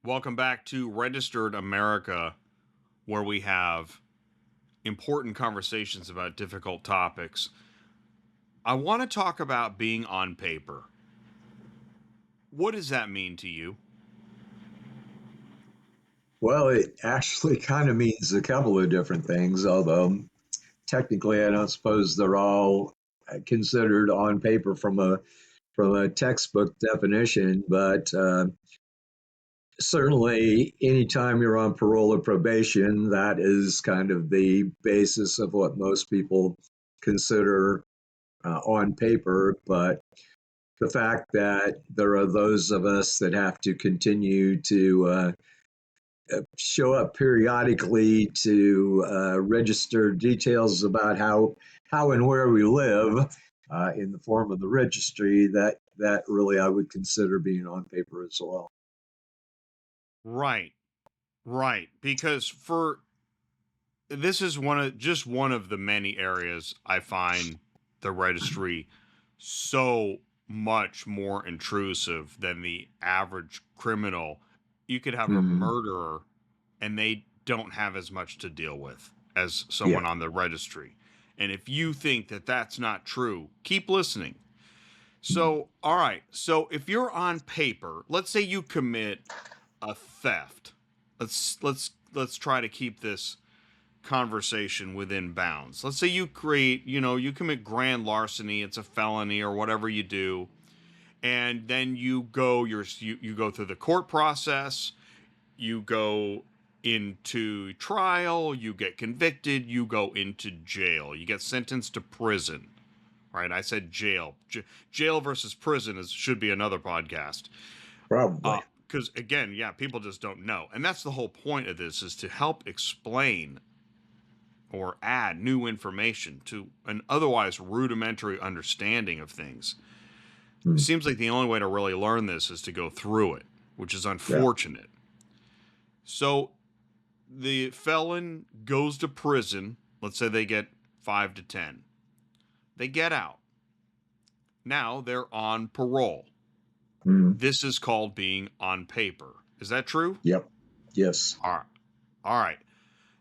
Welcome back to Registered America, where we have important conversations about difficult topics. I want to talk about being on paper. What does that mean to you? Well, it actually kind of means a couple of different things, although technically I don't suppose they're all considered on paper from a textbook definition. But certainly, anytime you're on parole or probation, that is kind of the basis of what most people consider on paper. But the fact that there are those of us that have to continue to show up periodically to register details about how and where we live in the form of the registry. That really I would consider being on paper as well. Right, right. Because for this is one of the many areas I find the registry so much more intrusive than the average criminal. You could have a Mm, murderer and they don't have as much to deal with as yeah. someone on the registry. And if you think that that's not true, keep listening. Mm, So, all right. So, if you're on paper, let's say you commit a theft. Let's try to keep this conversation within bounds. Let's say you commit grand larceny, it's a felony or whatever you do, and then you go through the court process, you go into trial, you get convicted, you go into jail, you get sentenced to prison. Right? I said jail. Jail versus prison should be another podcast. probably. Because again, yeah, people just don't know, and that's the whole point of this is to help explain or add new information to an otherwise rudimentary understanding of things. It Mm, seems like the only way to really learn this is to go through it, which is yeah. unfortunate. So the felon goes to prison. Let's say they get 5 to 10. They get out. Now they're on parole. Mm, This is called being on paper. Is that true? yep. Yes. All right. All right.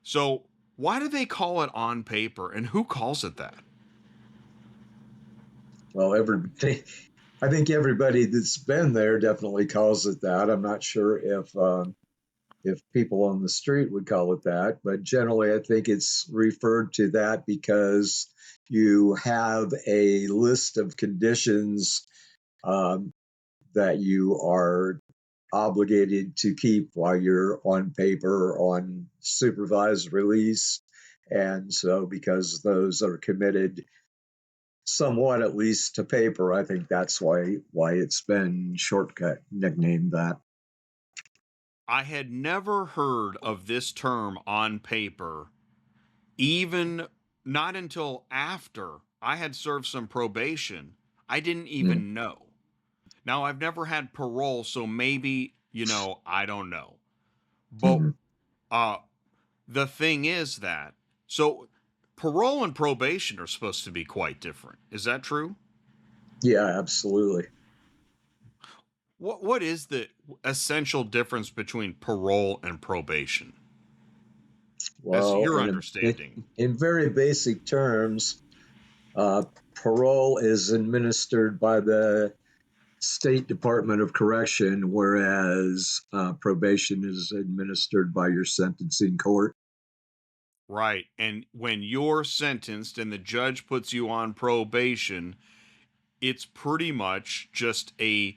So why do they call it on paper and who calls it that? Well, everybody. I think everybody that's been there definitely calls it that. I'm not sure if people on the street would call it that, but generally I think it's referred to that because you have a list of conditions um, that you are obligated to keep while you're on paper or on supervised release. And so, because those are committed somewhat at least to paper, I think that's why it's been shortcut nicknamed that. I had never heard of this term on paper, even not until after I had served some probation. I didn't Mm, even know. Now, I've never had parole, so maybe, I don't know. But mm. uh, the thing is that, so parole and probation are supposed to be quite different. Is that true? Yeah, absolutely. What is the essential difference between parole and probation, as Well, your in understanding? very basic terms, uh, parole is administered by the State Department of Correction, whereas probation is administered by your sentencing court. Right. And when you're sentenced and the judge puts you on probation, it's pretty much just a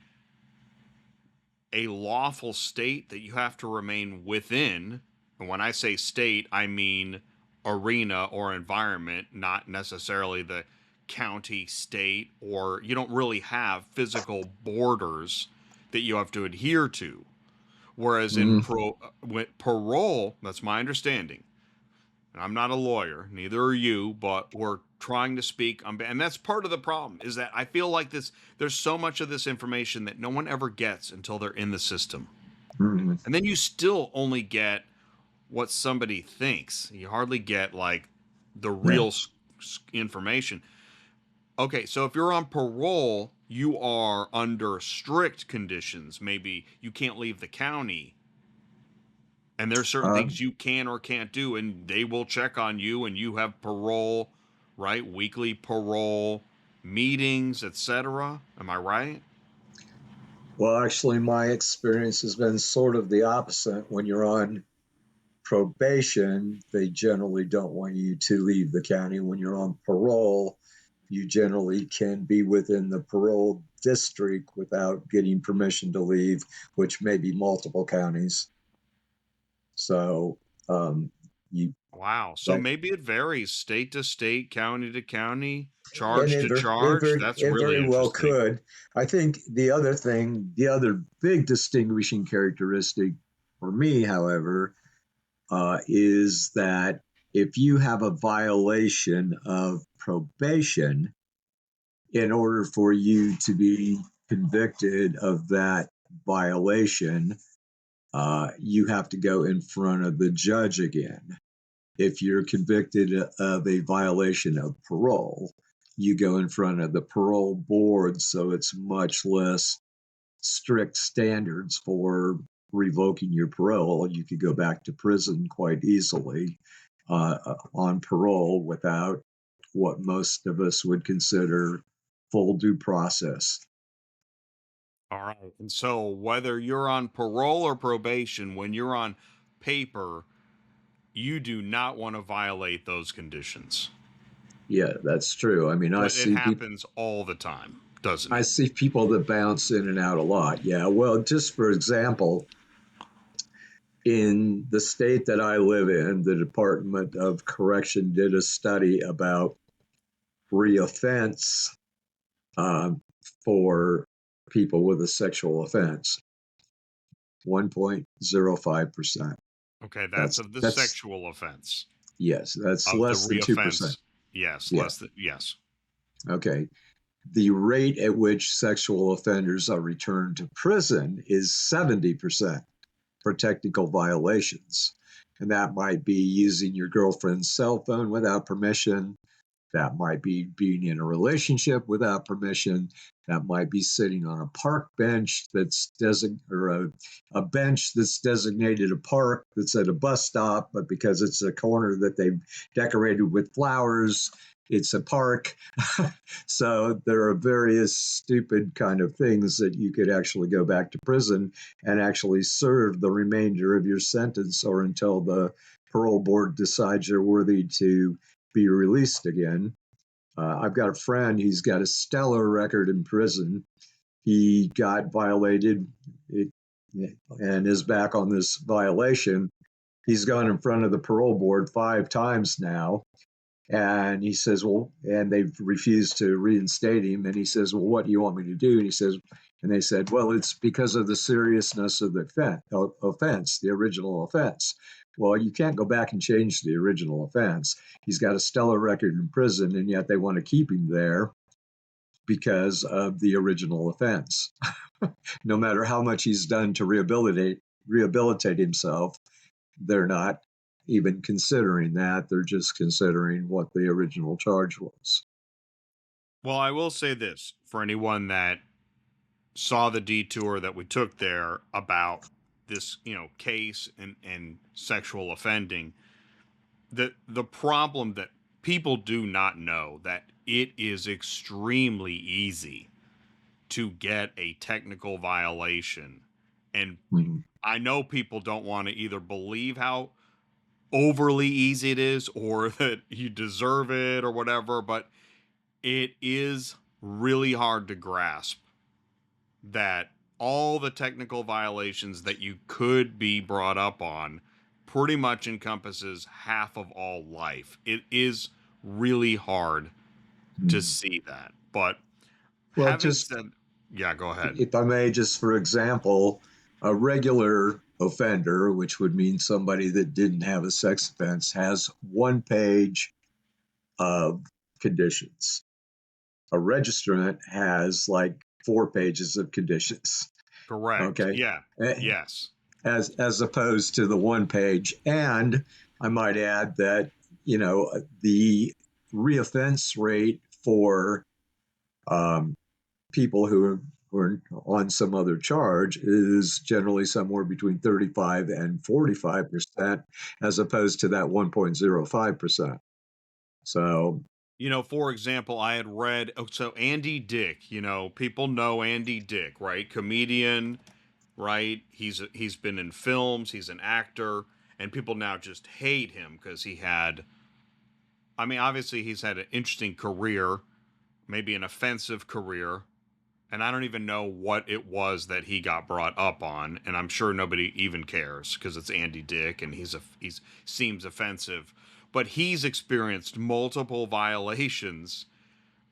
lawful state that you have to remain within. And when I say state, I mean arena or environment, not necessarily the county, state, or you don't really have physical borders that you have to adhere to. Whereas in Mm, parole, that's my understanding. And I'm not a lawyer, neither are you, but we're trying to speak on, and that's part of the problem is that I feel like there's so much of this information that no one ever gets until they're in the system. mm, And then you still only get what somebody thinks. You hardly get like the yeah. real information. Okay, so if you're on parole, you are under strict conditions. Maybe you can't leave the county And there's certain Uh, things you can or can't do, and they will check on you, and you have parole, right? Weekly parole meetings, etc. Am I right? well, actually, my experience has been sort of the opposite. When you're on probation, they generally don't want you to leave the county. When you're on parole, you generally can be within the parole district without getting permission to leave, which may be multiple counties. So um, you Wow. So that maybe it varies state to state, county to county, and charge to charge. That's it really very well interesting. could. I think the other big distinguishing characteristic for me, however, is that if you have a violation of probation, in order for you to be convicted of that violation, you have to go in front of the judge again. If you're convicted of a violation of parole, you go in front of the parole board, so it's much less strict standards for revoking your parole. You could go back to prison quite easily on parole without what most of us would consider full due process. All right. And so whether you're on parole or probation, when you're on paper, you do not want to violate those conditions. Yeah, that's true. I mean, But it happens all the time, doesn't I it? see people that bounce in and out a lot. Yeah. Well, just for example, in the state that I live in, the Department of Correction did a study about reoffense um, for people with a sexual offense. 1.05%. Okay, that's That's of the that's sexual offense. yes, that's Of the less than 2%. reoffense, yes, Yeah. less than yes. Okay. The rate at which sexual offenders are returned to prison is 70% for technical violations. And that might be using your girlfriend's cell phone without permission. That might be being in a relationship without permission. That might be sitting on a park bench that's a bench that's designated a park that's at a bus stop, but because it's a corner that they've decorated with flowers, it's a park. So there are various stupid kind of things that you could actually go back to prison and actually serve the remainder of your sentence or until the parole board decides you're worthy to be released again. I've got a friend, he's got a stellar record in prison. He got violated it, and is back on this violation. He's gone in front of the parole board 5 times now. And he says, well, and they've refused to reinstate him. And he says, well, what do you want me to do? And he says, and they said, well, it's because of the seriousness of the offense, the original offense. Well, you can't go back and change the original offense. He's got a stellar record in prison, and yet they want to keep him there because of the original offense. No matter how much he's done to rehabilitate himself, they're not even considering that. They're just considering what the original charge was. Well, I will say this for anyone that saw the detour that we took there about this, case and sexual offending. The problem that people do not know that it is extremely easy to get a technical violation. And Mhm. I know people don't want to either believe how overly easy it is or that you deserve it or whatever, but it is really hard to grasp that all the technical violations that you could be brought up on pretty much encompasses half of all life. It is really hard to Mhm. see that. But Well, having just said, yeah, go ahead. if I may, just for example, a regular offender, which would mean somebody that didn't have a sex offense, has 1 page of conditions. A registrant has like 4 pages of conditions. Correct. Okay. Yeah. Yes. As opposed to the 1 page. And I might add that, the reoffense rate for um, people who or on some other charge is generally somewhere between 35 and 45%, as opposed to that 1.05%. So, For example, I had read, so Andy Dick, people know Andy Dick, right? Comedian, right? He's been in films, he's an actor, and people now just hate him because I mean, obviously he's had an interesting career, maybe an offensive career, and I don't even know what it was that he got brought up on, and I'm sure nobody even cares because it's Andy Dick and he's seems offensive, but he's experienced multiple violations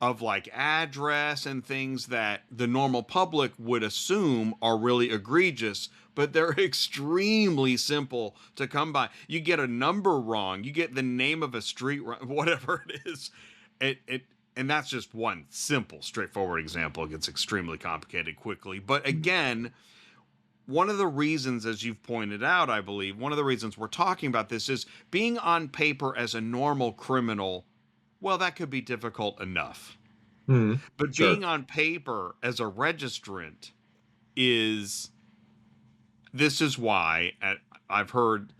of like address and things that the normal public would assume are really egregious, but they're extremely simple to come by. You get a number wrong, you get the name of a street wrong, whatever it is. It and that's just one simple, straightforward example. It gets extremely complicated quickly. But again, one of the reasons, as you've pointed out, I believe, one of the reasons we're talking about this is being on paper as a normal criminal. Well, that could be difficult enough. mm, But being sure. on paper as a registrant is this is why I've heard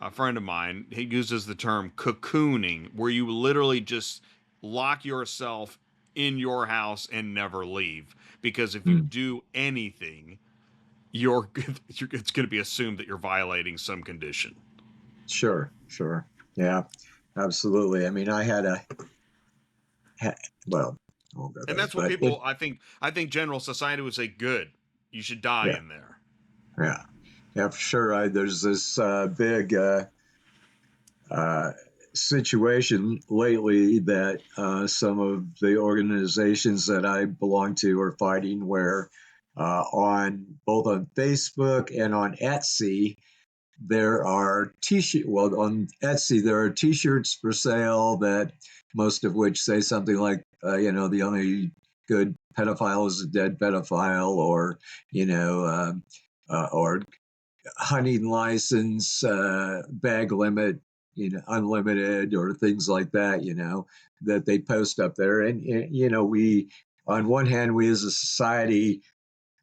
a friend of mine, he uses the term cocooning, where you literally just lock yourself in your house and never leave. Because if you Mm, do anything, you're it's going to be assumed that you're violating some condition. sure, sure. Yeah, absolutely. I mean, ha, well, I won't go And there, that's what but it, people I think general society would say good. You should die yeah, in there. yeah, yeah, for sure. There's this big uh, situation lately that some of the organizations that I belong to are fighting, where on both on Facebook and on Etsy, there are t-shirt. Well, on Etsy, there are T-shirts for sale that most of which say something like, the only good pedophile is a dead pedophile, or or hunting license, bag limit, unlimited, or things like that, that they post up there. And we, on one hand, we as a society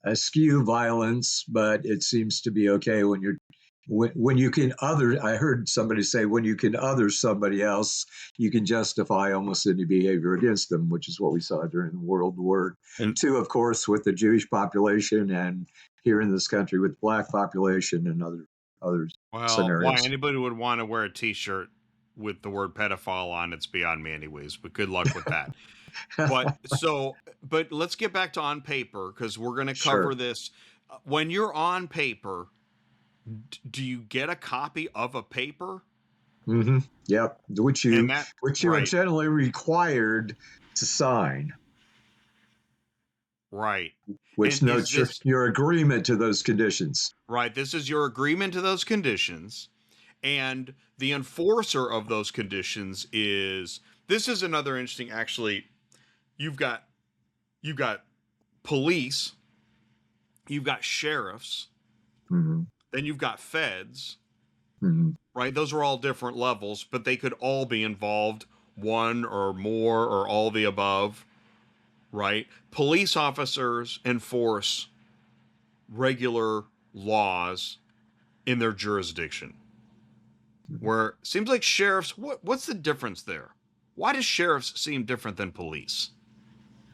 eschew violence, but it seems to be okay when you can other. I heard somebody say, when you can other somebody else, you can justify almost any behavior against them, which is what we saw during World War And II, of course, with the Jewish population, and here in this country with the black population, and other well, why scenarios. anybody would want to wear a T-shirt with the word pedophile on it's beyond me, anyways. But good luck with that. But let's get back to on paper because we're going to cover Sure. this. When you're on paper, do you get a copy of a paper? Mm-hmm. Yep. And that Which you are right, generally required to sign, right. which And is notes this your agreement to those conditions. right? This is your agreement to those conditions, and the enforcer of those conditions is. This is another interesting. Actually, you've got you've got police, you've got sheriffs, Mm-hmm. then you've got feds, Mm-hmm. right? Those are all different levels, but they could all be involved, one or more or all the above, right? Police officers enforce regular laws in their jurisdiction. Where it seems like sheriffs, what's the difference there? Why does sheriffs seem different than police?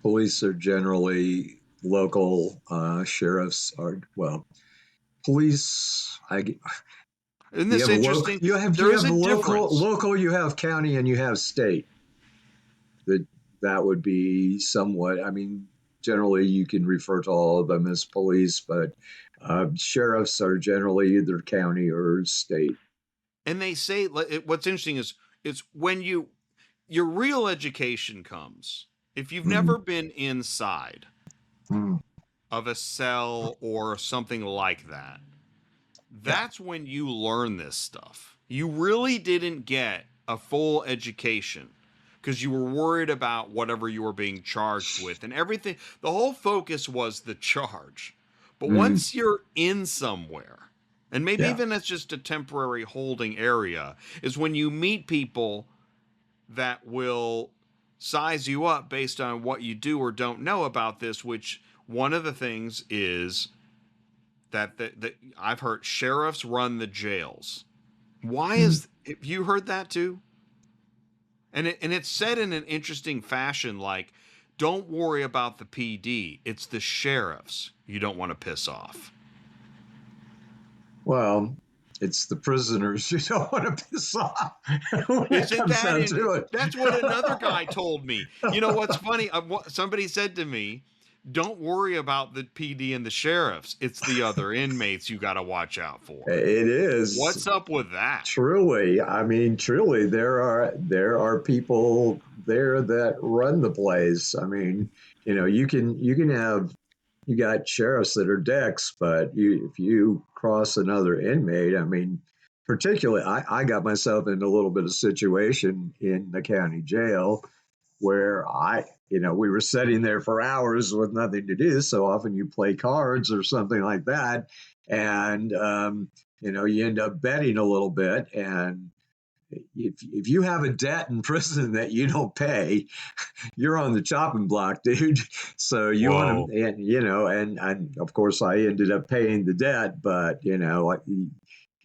Police are generally local. Sheriffs are, well, police. Isn't You this have a local. interesting? You There is have a difference. local. You have county, and you have state. That that would be somewhat. I mean, generally you can refer to all of them as police, but sheriffs are generally either county or state. And they say what's interesting is it's when your real education comes if you've Mm-hmm. never been inside of a cell or something like that. Yeah. That's when you learn this stuff. You really didn't get a full education because you were worried about whatever you were being charged with and everything. The whole focus was the charge. But Mm-hmm. once you're in somewhere, and maybe Yeah. even that's just a temporary holding area, is when you meet people that will size you up based on what you do or don't know about this, which one of the things is that I've heard sheriffs run the jails. Why Mm. is have you heard that too? And it's said in an interesting fashion, like, don't worry about the PD. It's the sheriffs you don't want to piss off. Well, it's the prisoners you don't want to piss off when it Isn't comes that down in? to it. That's what another guy told me. You know what's funny? Somebody said to me, "Don't worry about the PD and the sheriffs. It's the other inmates you got to watch out for." It is What's up with that? truly. I mean, truly, there are people there that run the place. I mean, you can have you got sheriffs that are dicks, but if you cross another inmate, I mean, particularly, I got myself in a little bit of situation in the county jail where we were sitting there for hours with nothing to do. So often you play cards or something like that, and you end up betting a little bit. And if you have a debt in prison that you don't pay, you're on the chopping block, dude. So you want Whoa. to, and of course I ended up paying the debt, but in the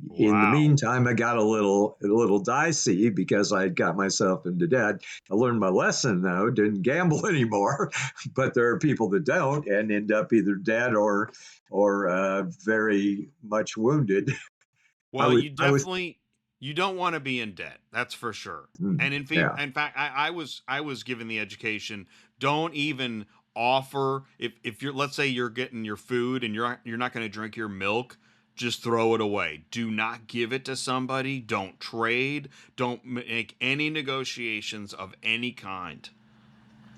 Wow. meantime, I got a little dicey because I got myself into debt. I learned my lesson though, didn't gamble anymore. But there are people that don't and end up either dead or very much wounded. I Well, was I was you don't want to be in debt. That's for sure. And yeah. in fact, I was given the education. Don't even offer if you're, let's say you're getting your food and you're not going to drink your milk. Just throw it away. Do not give it to somebody. Don't trade. Don't make any negotiations of any kind.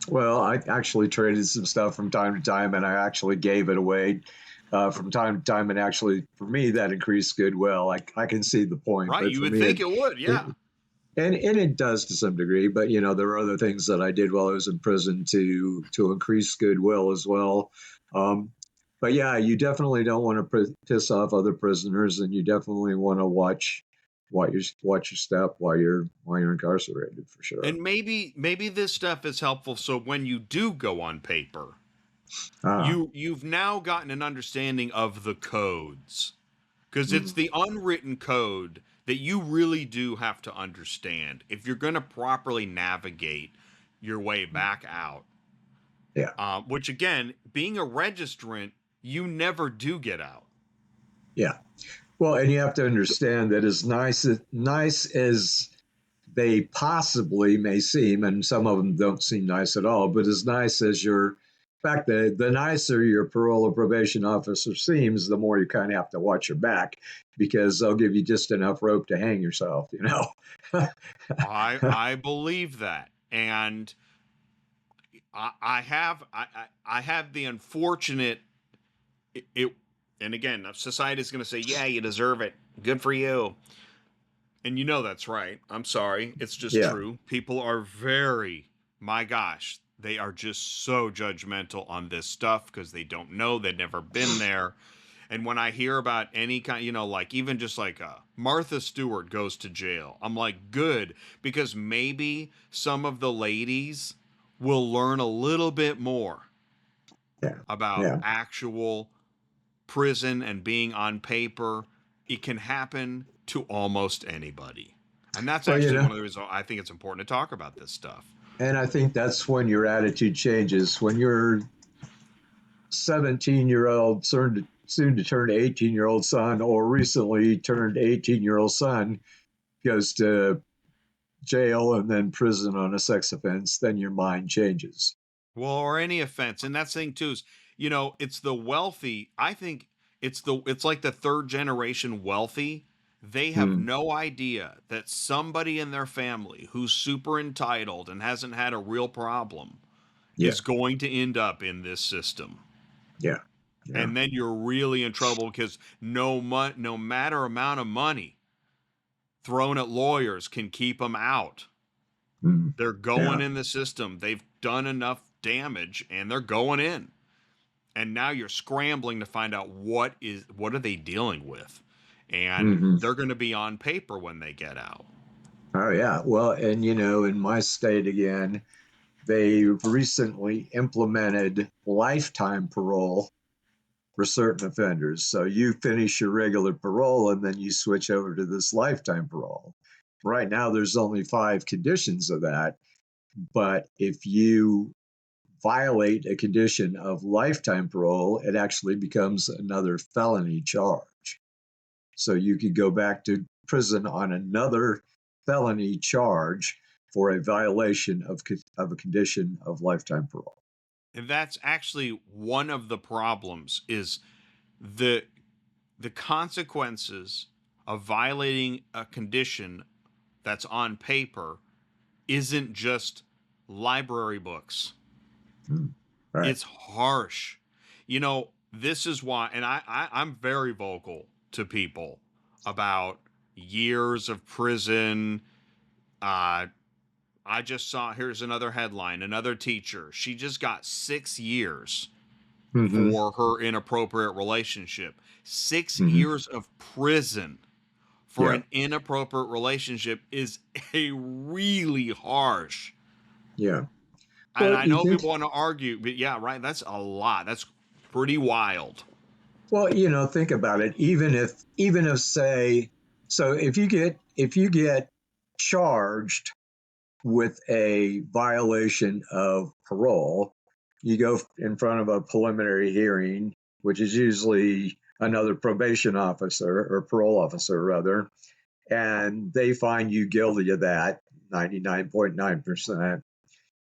Well, I actually traded some stuff from time to time, and I actually gave it away from time to time. And actually, for me, that increased goodwill. I can see the point, Right? but You for would me, think it would. it Yeah. and it does to some degree. But there are other things that I did while I was in prison to increase goodwill as well. Um, but yeah, you definitely don't want to piss off other prisoners, and you definitely want to watch your step while you're incarcerated for sure. And maybe this stuff is helpful so when you do go on paper, Ah, you've now gotten an understanding of the codes, because it's mm, the unwritten code that you really do have to understand if you're going to properly navigate your way back out. yeah. Which again, being a registrant, you never do get out. Yeah. Well, and you have to understand that as nice as they possibly may seem, and some of them don't seem nice at all, but as nice as in fact, the nicer your parole or probation officer seems, the more you kind of have to watch your back because they'll give you just enough rope to hang yourself. I believe that, and I have the unfortunate it, and again, society is going to say, yeah, you deserve it, good for you, and you know that's right. I'm sorry, it's just Yeah. true. People are very, my gosh, they are just so judgmental on this stuff because they don't know, they've never been there. And when I hear about any kind, like even just like Martha Stewart goes to jail, I'm like, good, because maybe some of the ladies will learn a little bit more Yeah. about Yeah. actual prison and being on paper. It can happen to almost anybody. And that's Well, actually one of the reasons I think it's important to talk about this stuff. and I think that's when your attitude changes. When your 17-year-old soon to turn 18-year-old son or recently turned 18-year-old son goes to jail and then prison on a sex offense, then your mind changes. Well, or any offense. And that's the thing too is, it's the wealthy. I think it's like the third generation wealthy. They have Mm, no idea that somebody in their family who's super entitled and hasn't had a real problem yeah, is going to end up in this system. yeah, yeah. And then you're really in trouble because no matter amount of money thrown at lawyers can keep them out. Mm, They're going yeah. in the system. They've done enough damage and they're going in. And now you're scrambling to find out what are they dealing with. And Hmm. they're going to be on paper when they get out. Oh, yeah. Well, and in my state again, they recently implemented lifetime parole for certain offenders. So you finish your regular parole and then you switch over to this lifetime parole. Right now, there's only 5 conditions of that. But if you violate a condition of lifetime parole, it actually becomes another felony charge. So you could go back to prison on another felony charge for a violation of a condition of lifetime parole. And that's actually one of the problems is the the consequences of violating a condition that's on paper isn't just library books. Hmm. Right. It's harsh. This is why, and I'm very vocal to people about years of prison. Uh, I just saw, here's another headline, another teacher. She just got 6 years Mm-hmm. for her inappropriate relationship. Six Mm-hmm. years of prison for Yeah. an inappropriate relationship is a really harsh. Yeah. And Well, I you know think, people want to argue, but yeah, right. That's a lot. That's pretty wild. well, think about it. Even if say, so if you get charged with a violation of parole, you go in front of a preliminary hearing, which is usually another probation officer or parole officer, rather, and they find you guilty of that 99.9%.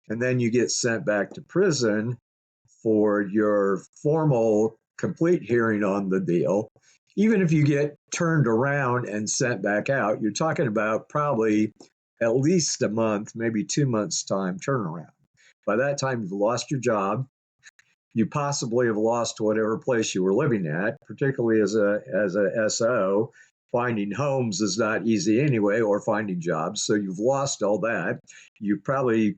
And then you get sent back to prison for your formal complete hearing on the deal. Even if you get turned around and sent back out, you're talking about probably at least a month, maybe 2 months' time turnaround. By that time, you've lost your job. You possibly have lost whatever place you were living at, particularly as a SO. Finding homes is not easy anyway, or finding jobs. So you've lost all that. You probably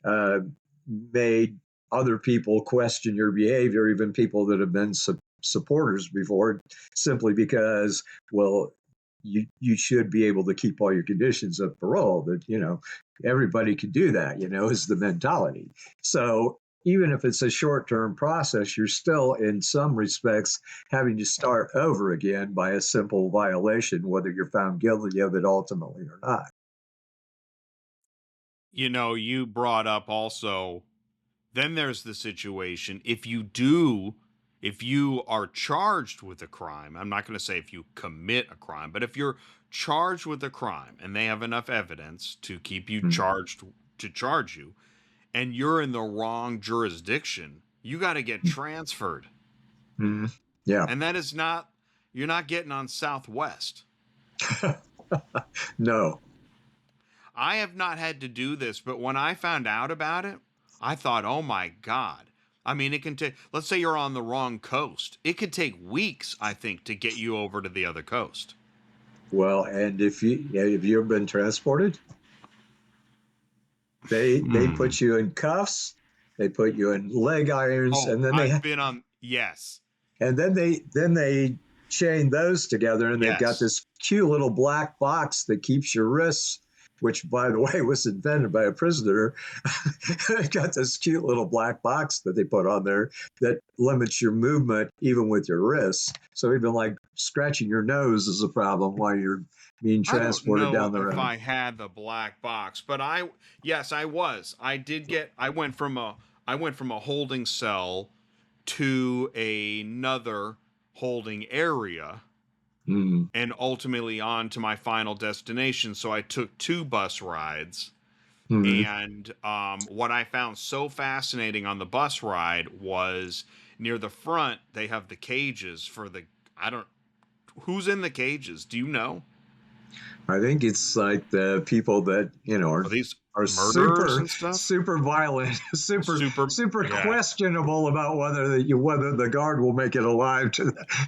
uh, made other people question your behavior, even people that have been supporters before, simply because, well, you should be able to keep all your conditions of parole. That everybody can do that. Is the mentality. So even if it's a short-term process, you're still, in some respects, having to start over again by a simple violation, whether you're found guilty of it ultimately or not. You brought up also, then there's the situation if you are charged with a crime, I'm not going to say if you commit a crime, but if you're charged with a crime and they have enough evidence to keep you Mm-hmm. charged, to charge you, and you're in the wrong jurisdiction, you got to get transferred. Mm-hmm. Yeah. And that is not, you're not getting on Southwest. No. I have not had to do this, but when I found out about it, I thought, oh my God. I mean, it can take, let's say you're on the wrong coast. It could take weeks, I think, to get you over to the other coast. Well, and if you yeah, have you ever been transported? They Hmm. put you in cuffs, they put you in leg irons, Oh, I've been on, yes, and then they chain those together, and they've got yes. this cute little black box that keeps your wrists, which, by the way, was invented by a prisoner. Got this cute little black box that they put on there that limits your movement even with your wrists. So even like scratching your nose is a problem while you're being I don't transported know down the if road. I had the black box, but yes, I was. I went from a holding cell to another holding area Mm, and ultimately on to my final destination. So I took 2 bus rides. mm, And what I found so fascinating on the bus ride was near the front, they have the cages for the, I don't, who's in the cages? Do you know? I think it's like the people that Are these are murderers super and stuff? super violent, Super, super yeah. questionable about whether the guard will make it alive to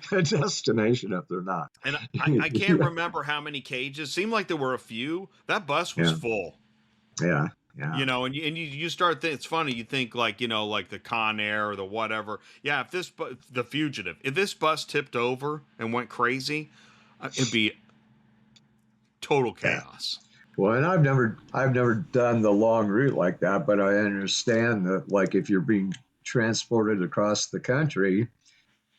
the destination if they're not. And I can't Yeah, remember how many cages. Seemed like there were a few. That bus was yeah, full. yeah, yeah. And you start it's funny, you think like, like the Con Air or the whatever. Yeah, if the fugitive, if this bus tipped over and went crazy, it'd be total Yeah. chaos. Well, and I've never done the long route like that, but I understand that, like, if you're being transported across the country,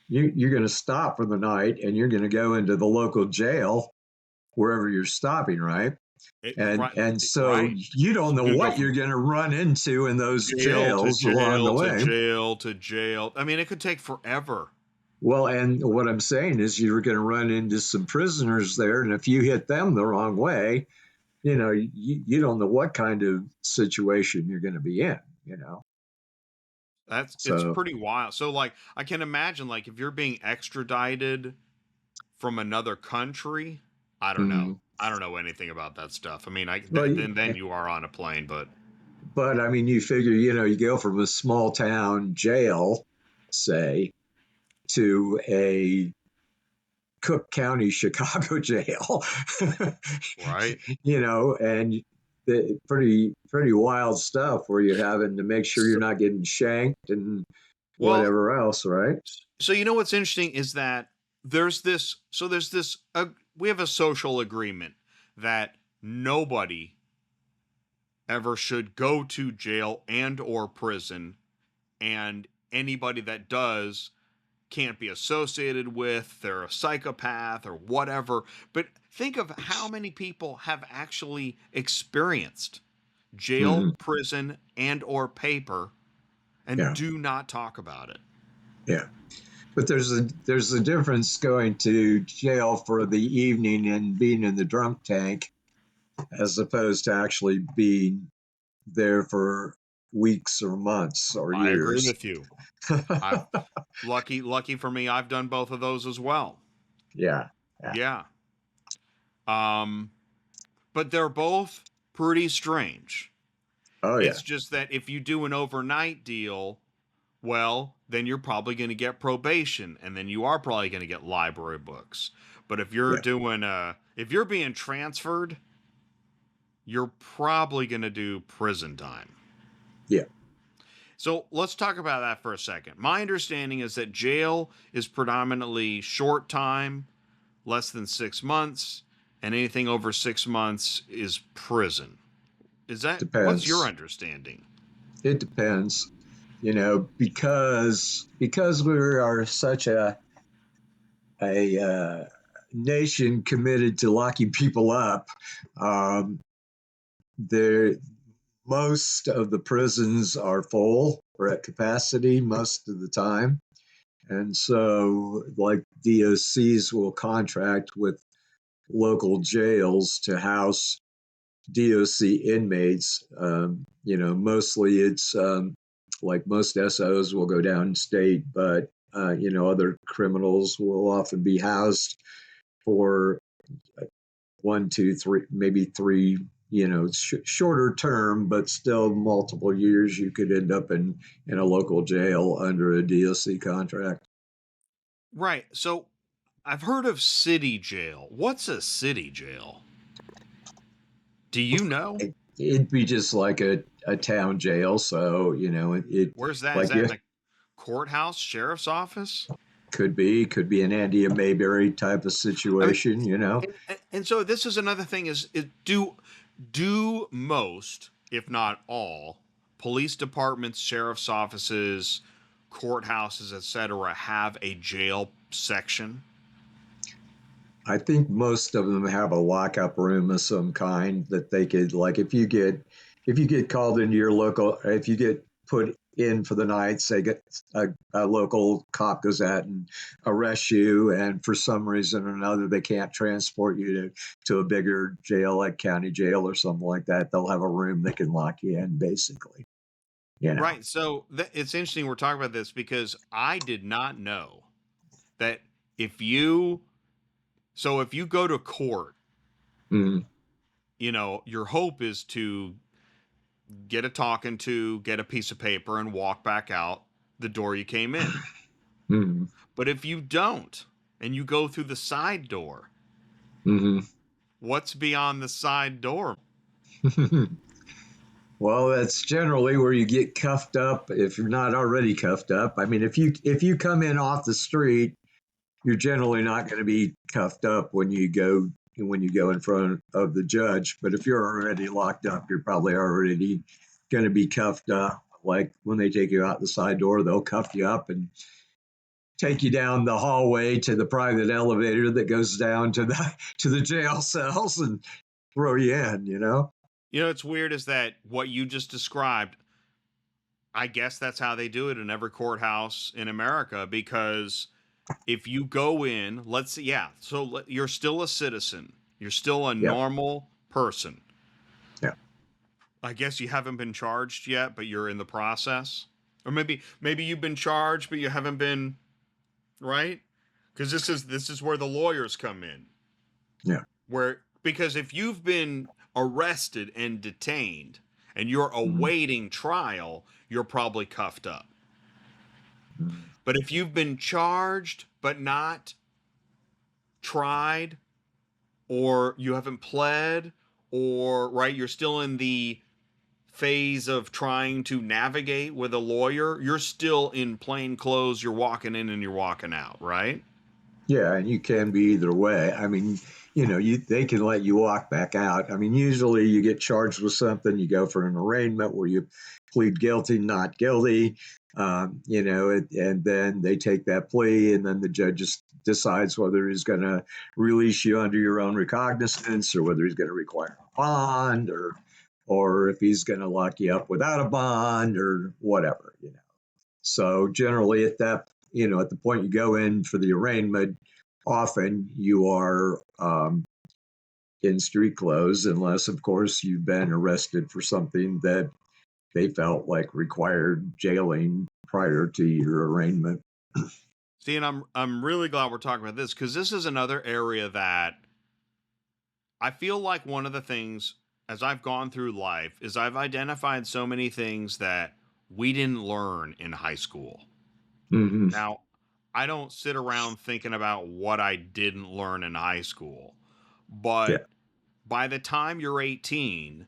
you're going to stop for the night and you're going to go into the local jail wherever you're stopping, right? Right, And so right. you don't So know you can go what from you're going to run into in those jail to jails along the jail to way. jail to jail. I mean, it could take forever. Well, and what I'm saying is you're going to run into some prisoners there, and if you hit them the wrong way, you don't know what kind of situation you're going to be in. It's So, pretty wild. So like I can imagine like if you're being extradited from another country, I don't know. mm, I don't know anything about that stuff. I mean, well, then you are on a plane, but but I mean, you figure, you go from a small town jail, say, to a Cook County, Chicago jail, right? and pretty wild stuff where you're having to make sure you're So, not getting shanked and well, whatever else, right? so you know what's interesting is that there's this we have a social agreement that nobody ever should go to jail and or prison, and anybody that does can't be associated with, they're a psychopath or whatever. But think of how many people have actually experienced jail, Mm-hmm. prison, and or paper and Yeah, do not talk about it. yeah. But there's a difference going to jail for the evening and being in the drunk tank as opposed to actually being there for weeks or months or I agree years. with you. I lucky for me, I've done both of those as well. Yeah, yeah. Yeah. Um but they're both pretty strange. Oh yeah, It's just that if you do an overnight deal, well, then you're probably going to get probation and then you are probably going to get library books. But yeah, if you're being transferred, you're probably going to do prison time. yeah. So let's talk about that for a second. My understanding is that jail is predominantly short time, less than 6 months, and anything over 6 months is prison. What's your Depends. understanding? It depends. Because we are such a nation committed to locking people up. Um, there, most of the prisons are full or at capacity most of the time. And so, like, DOCs will contract with local jails to house DOC inmates. Mostly it's like most SOs will go downstate, but other criminals will often be housed for 1, 2, 3, maybe three. Shorter term, but still multiple years. You could end up in a local jail under a DOC contract. Right. So I've heard of city jail. What's a city jail? Do you know? It'd be just like a town jail. So, Where's that? Is like that you in a courthouse, sheriff's office? could be an Andy and Mayberry type of I mean, situation. and so this is another thing is do most, if not all, police departments, sheriff's offices, courthouses, etc., have a jail section? I think most of them have a lockup room of some kind that they could, like, if you get called into your local, if you get put in for the night, say get a local cop goes out and arrests you, and for some reason or another they can't transport you to a bigger jail like county jail or something like that, they'll have a room that can lock you in, basically. You know. Right. So it's interesting we're talking about this because I did not know that if you if you go to court, Mm-hmm. your hope is to get a talking to, get a piece of paper, and walk back out the door you came in. Mm-hmm. But if you don't, and you go through the side door, Mm-hmm. what's beyond the side door? Well, that's generally where you get cuffed up if you're not already cuffed up. I mean, if you come in off the street, you're generally not going to be cuffed up when you go when you go in front of the judge. But if you're already locked up, you're probably already going to be cuffed up. Like when they take you out the side door, they'll cuff you up and take you down the hallway to the private elevator that goes down to the jail cells and throw you in. You know? It's weird is that what you just described, I guess that's how they do it in every courthouse in America because if you go in, let's see, yeah, so you're still a citizen, you're still a Yeah, normal person. yeah, I guess you haven't been charged yet, but you're in the process, or maybe you've been charged, but you haven't been right, because this is where the lawyers come in, yeah. where because if you've been arrested and detained and you're Mm-hmm. awaiting trial, you're probably cuffed up. Mm-hmm. But if you've been charged but not tried, or you haven't pled, or right, you're still in the phase of trying to navigate with a lawyer, you're still in plain clothes, you're walking in and you're walking out, right? Yeah, and you can be either way. I mean, they can let you walk back out. I mean, usually you get charged with something, you go for an arraignment where you plead guilty, not guilty, and then they take that plea, and then the judge just decides whether he's going to release you under your own recognizance or whether he's going to require a bond or if he's going to lock you up without a bond or whatever. So generally, at the point you go in for the arraignment, often you are in street clothes, unless, of course, you've been arrested for something that they felt like required jailing prior to your arraignment. See, and I'm really glad we're talking about this because this is another area that I feel like one of the things as I've gone through life is I've identified so many things that we didn't learn in high school. Mm-hmm. Now, I don't sit around thinking about what I didn't learn in high school, Yeah. but by the time you're 18,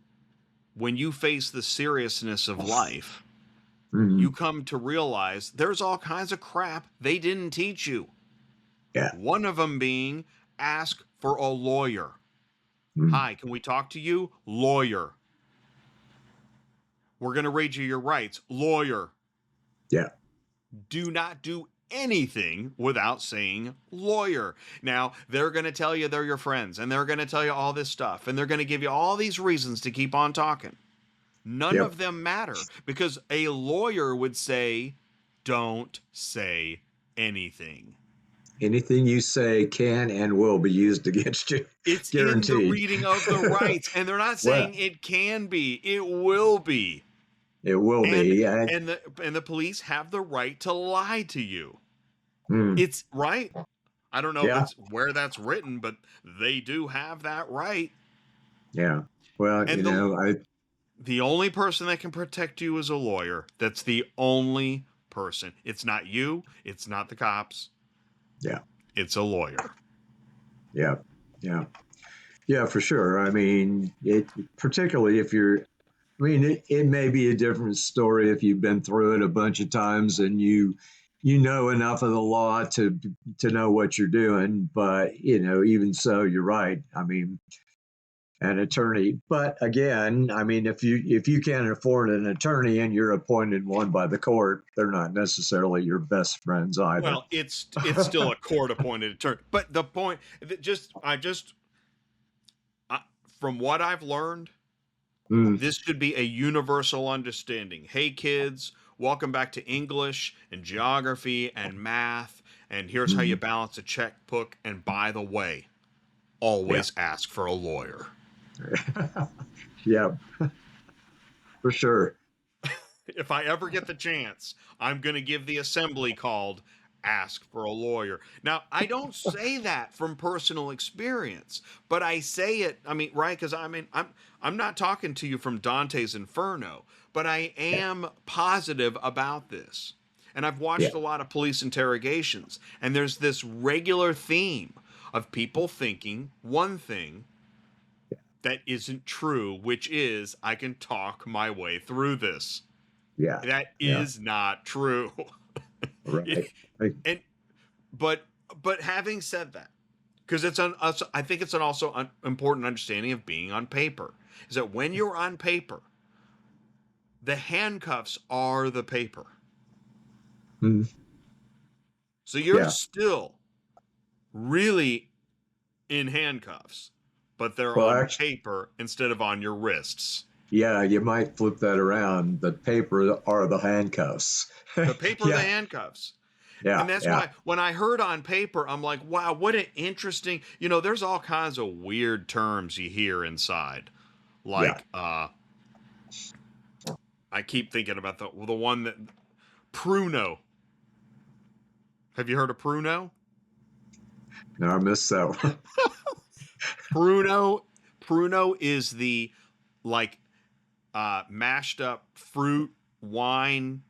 when you face the seriousness of life, Mm-hmm. you come to realize there's all kinds of crap they didn't teach you. Yeah. One of them being ask for a lawyer. Mm-hmm. Hi, can we talk to you? Lawyer. We're going to read you your rights. Lawyer. Yeah. Do not do anything without saying lawyer. Now, they're going to tell you they're your friends and they're going to tell you all this stuff and they're going to give you all these reasons to keep on talking. None Yep. of them matter because a lawyer would say, don't say anything. Anything you say can and will be used against you, It's in the guaranteed. reading of the rights, and they're not Well, saying it can be, it will be. it will And be. and the police have the right to lie to you. Mm, It's right. I don't know if yeah. it's where that's written, but they do have that right. Yeah. Well, And the only person that can protect you is a lawyer. That's the only person. It's not you, it's not the cops. yeah. It's a lawyer. Yeah. Yeah. Yeah, for sure. I mean, particularly if it may be a different story if you've been through it a bunch of times and you know enough of the law to know what you're doing. But even so, you're right. I mean, an attorney. But again, I mean, if you can't afford an attorney and you're appointed one by the court, they're not necessarily your best friends either. Well, it's still a court appointed attorney. But the point that from what I've learned, Mm, this should be a universal understanding. Hey, kids, welcome back to English and geography and math. And here's how you mm, balance a checkbook. And by the way, yeah, always ask for a lawyer. yeah, for sure. If I ever get the chance, I'm going to give the assembly called ask for a lawyer. Now, I don't say that from personal experience, but I say it, I mean, right, cuz I'm not talking to you from Dante's Inferno, but I Yeah, am positive about this. And I've yeah, watched a lot of police interrogations, and there's this regular theme of people thinking one thing that isn't true, which is I can talk my way through this. yeah, That yeah. is not true. Right. I, and but but having said that, because I think it's an also important understanding of being on paper is that when you're on paper, the handcuffs are the paper. Mm, So you're yeah. still really in handcuffs, but they're Well, on actually, paper instead of on your wrists. yeah, you might flip that around. The paper are the handcuffs. The paper are the Yeah, handcuffs. yeah, And that's yeah. why when I heard on paper, I'm like, wow, what an interesting, there's all kinds of weird terms you hear inside. Yeah. Like, I keep thinking about the one that, pruno. Have you heard of pruno? No, I missed that one. Pruno, pruno is the, like, mashed up fruit, wine,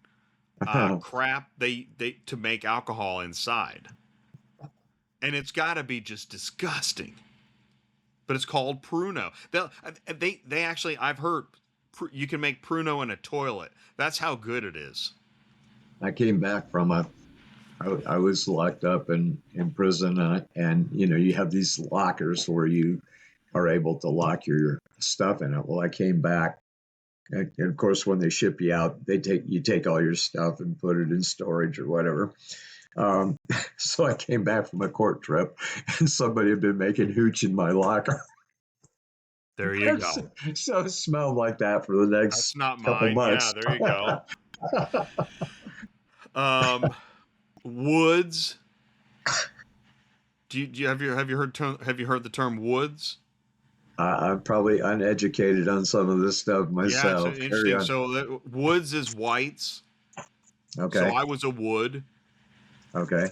crap they to make alcohol inside. And it's got to be just disgusting. But it's called pruno. They actually, I've heard you can make pruno in a toilet. That's how good it is. I came back from I was locked up in prison, and you have these lockers where you are able to lock your stuff in it. Well, I came back, and of course, when they ship you out, you take all your stuff and put it in storage or whatever. Um, so I came back from a court trip, and somebody had been making hooch in my locker. There you go. So it smelled like that for the That's next not couple mine. Yeah, months. there you go. Um, woods. Have you heard the term woods? I'm probably uneducated on some of this stuff Yeah, it's myself. Carry interesting. on. So woods is whites. So Okay. I was a wood, Okay.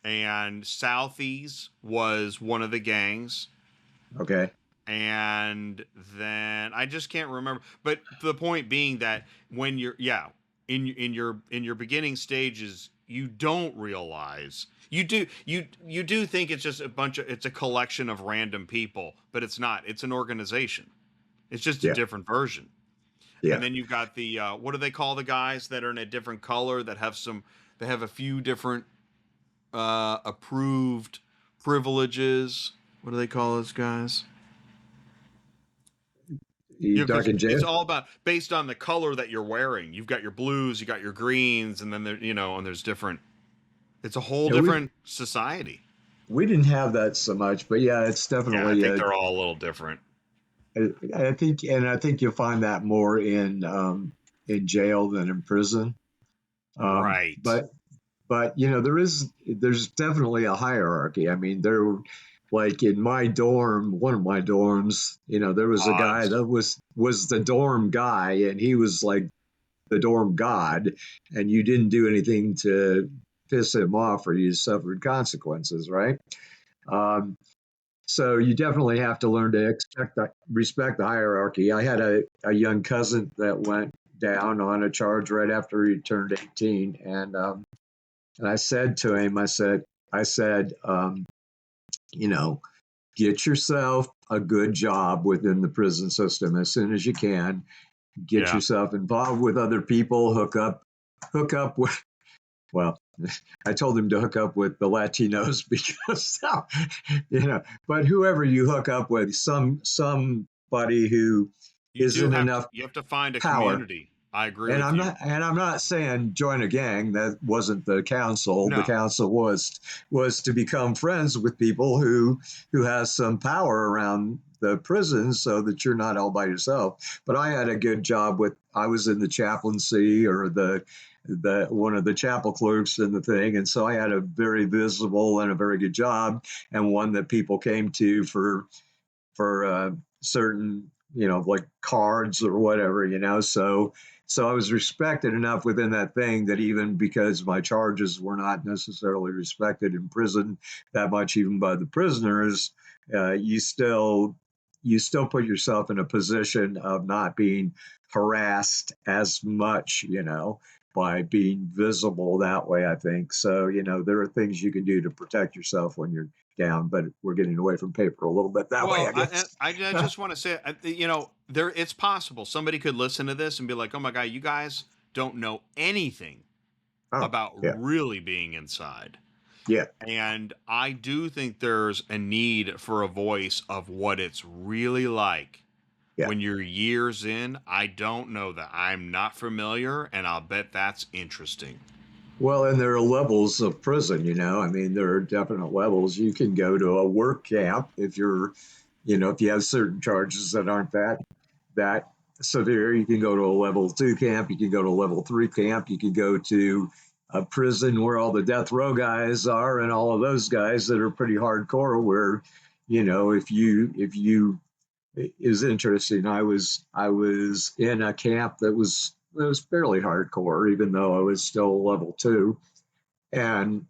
and Southies was one of the gangs. Okay. And then I just can't remember. But the point being that when you're, yeah, in your beginning stages, you don't realize you do think it's just it's a collection of random people, but it's not. It's an organization. It's just a Yeah. different version. And Yeah. then you've got the what do they call the guys that are in a different color that have some, they have a few different approved privileges. What do they call those guys? You Because talking it's Jay? all about based on the color that you're wearing. You've got your blues, you got your greens, and then and there's different. It's a whole Yeah, we different society. we didn't have that so much, but yeah, it's Yeah, I definitely. think they're all a little different. I think you'll find that more in jail than in prison. Right. But there's definitely a hierarchy. I mean, like in my dorm, one of my dorms, there was a guy Pods. that was the dorm guy, and he was like the dorm god, and you didn't do anything to piss him off, or you suffered consequences, right? Um, so you definitely have to learn to respect the hierarchy. I had a young cousin that went down on a charge right after he turned 18, and I said to him, I said, you know, get yourself a good job within the prison system as soon as you can. Get Yeah. yourself involved with other people. Hook up with. Well, I told him to hook up with the Latinos because, but whoever you hook up with, somebody who isn't enough You have to find a power. community. I agree And with you. I'm not saying join a gang. That wasn't the counsel. The No. counsel was to become friends with people who has some power around the prison so that you're not all by yourself. But I had a good job with I was in the chaplaincy or the one of the chapel clerks in the thing, and so I had a very visible and a very good job, and one that people came to for certain, like cards or whatever, so I was respected enough within that thing that even because my charges were not necessarily respected in prison that much, even by the prisoners, you still put yourself in a position of not being harassed as much, by being visible that way, I think. So, there are things you can do to protect yourself when you're down, but we're getting away from paper a little bit that way, Well, I guess. I just want to say, there it's possible somebody could listen to this and be like, "Oh my god, you guys don't know anything Oh, about yeah. really being inside." Yeah. And I do think there's a need for a voice of what it's really like Yeah. when you're years in. I don't know that. I'm not familiar, and I'll bet that's interesting. Well, and there are levels of prison, you know. I mean, there are definite levels. You can go to a work camp if you're, you know, if you have certain charges that aren't that severe. You can go to a level 2 camp. You can go to a level 3 camp. You can go to a prison where all the death row guys are, and all of those guys that are pretty hardcore. Where, you know, if you is interesting. I was in a camp that was fairly hardcore, even though I was still level 2, and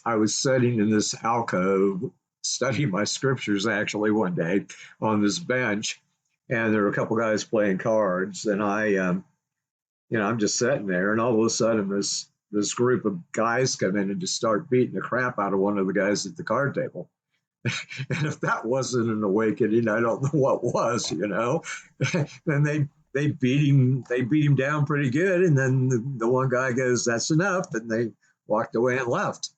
I was sitting in this alcove studying my scriptures actually one day on this bench, and there were a couple guys playing cards, and I'm just sitting there, and all of a sudden this group of guys come in and just start beating the crap out of one of the guys at the card table. And if that wasn't an awakening, I don't know what was, you know. And they beat him down pretty good, and then the one guy goes, "That's enough," and they walked away and left,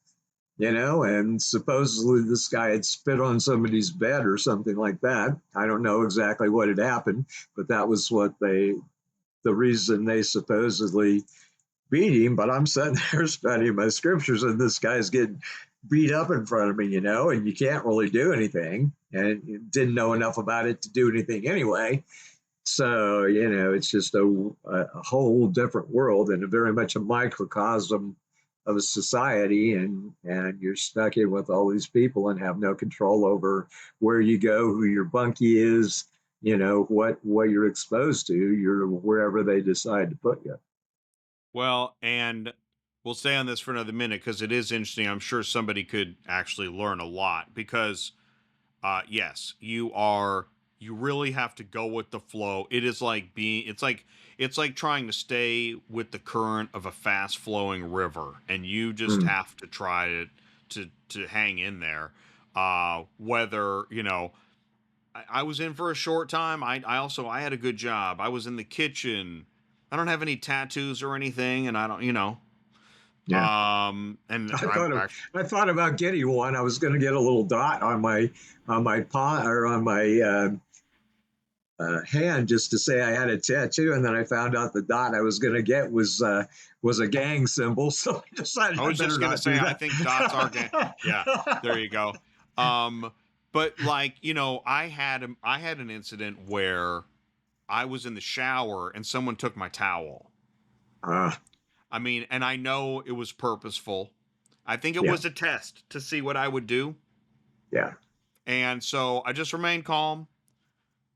you know. And supposedly this guy had spit on somebody's bed or something like that. I don't know exactly what had happened, but that was the reason they supposedly beat him. But I'm sitting there studying my scriptures, and this guy's getting beat up in front of me, you know, and you can't really do anything, and didn't know enough about it to do anything anyway. So, you know, it's just a whole different world, and a very much a microcosm of a society, and you're stuck in with all these people and have no control over where you go, who your bunkie is, you know, what you're exposed to. You're wherever they decide to put you. Well, and we'll stay on this for another minute because it is interesting. I'm sure somebody could actually learn a lot because, yes, you really have to go with the flow. It is like it's like trying to stay with the current of a fast flowing river, and you just Mm, have to try to hang in there. Whether, I was in for a short time. I had a good job. I was in the kitchen. I don't have any tattoos or anything, and I don't, yeah. and I I'm thought of actually, I thought about getting one. I was going to get a little dot on my paw or on my hand just to say I had a tattoo, and then I found out the dot I was going to get was a gang symbol, so I decided I I was better just gonna not say, do I think dots are gang. Yeah, there you go. Um, but like, I had an incident where I was in the shower and someone took my towel. uh, I mean, and I know it was purposeful. I think it yeah, was a test to see what I would do. yeah, And so I just remained calm,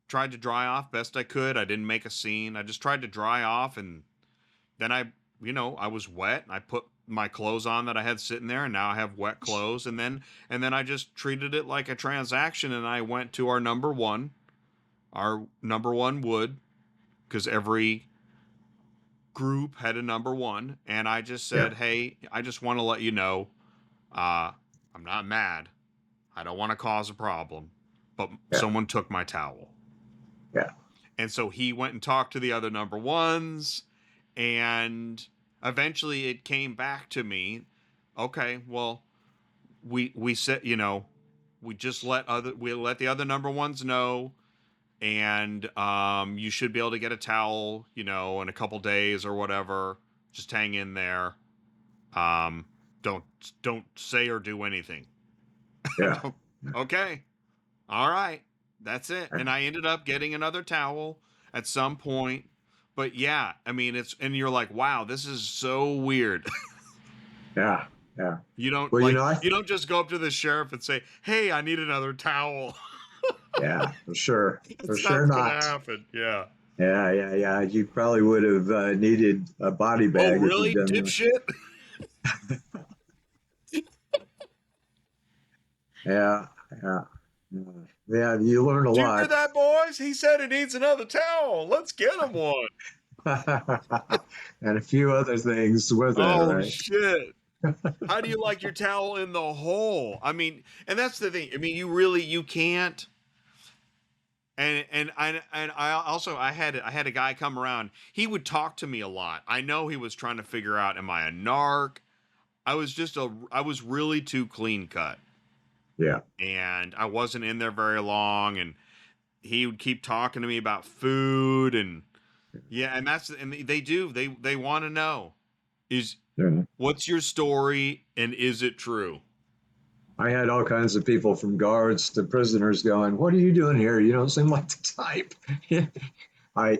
tried to dry off best I could. I didn't make a scene. I just tried to dry off, and then I was wet. I put my clothes on that I had sitting there, and now I have wet clothes. And then I just treated it like a transaction, and I went to our number one wood, because every group had a number one, and I just yeah, said, "Hey, I just want to let you know, uh, I'm not mad. I don't want to cause a problem, but yeah, someone took my towel." yeah, And so he went and talked to the other number ones, and eventually it came back to me. Okay, well, we said, we let the other number ones know, and you should be able to get a towel, in a couple days or whatever. Just hang in there. Um, don't don't say or do anything. yeah, Okay, all right, that's it. And I ended up getting another towel at some point. But yeah, I mean, and you're like, wow, this is so weird. yeah, yeah. You don't Well, like you don't just go up to the sheriff and say, "Hey, I need another towel." yeah, for It's sure not gonna not. happen. Yeah. Yeah, yeah, yeah. You probably would have needed a body Oh, bag if you'd really, done that. dipshit? Yeah, yeah, yeah. Yeah, you learn a Do you hear lot. that, boys? He said he needs another towel. Let's get him one. And a few other things with it, Oh right? shit. How do you like your towel in the hole? I mean, and that's the thing. I mean, you can't. And I had a guy come around. He would talk to me a lot. I know he was trying to figure out, am I a narc? I was really too clean cut, Yeah. and I wasn't in there very long, and he would keep talking to me about food, and yeah, and they want to know, is Yeah. what's your story and is it true? I had all kinds of people from guards to prisoners going, "What are you doing here? You don't seem like the type." I,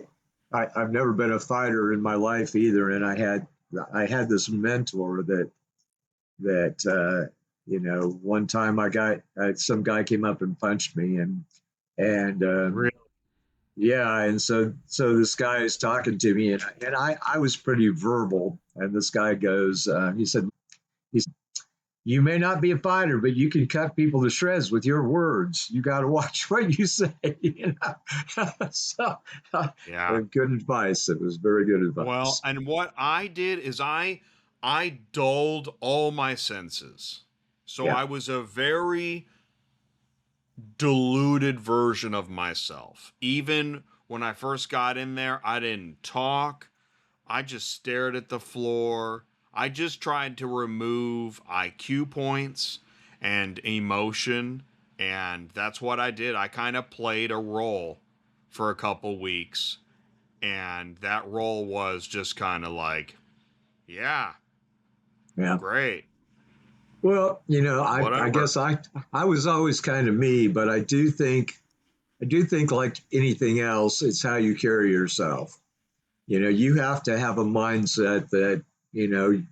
I've never been a fighter in my life either, and I had this mentor that one time I got some guy came up and punched me, and Really? yeah, and so this guy is talking to me, and I was pretty verbal, and this guy goes, he said, "You may not be a fighter, but you can cut people to shreds with your words. You got to watch what you say." So, Yeah. good advice. It was very good Well, advice. and what I did is I dulled all my senses. So Yeah, I was a very diluted version of myself. Even when I first got in there, I didn't talk. I just stared at the floor. I just tried to remove IQ points and emotion, and that's what I did. I kind of played a role for a couple weeks, and that role was just kind of like, yeah, yeah. great, Well, I whatever. guess I was always kind of me, but I do think like anything else, it's how you carry yourself. You have to have a mindset that you know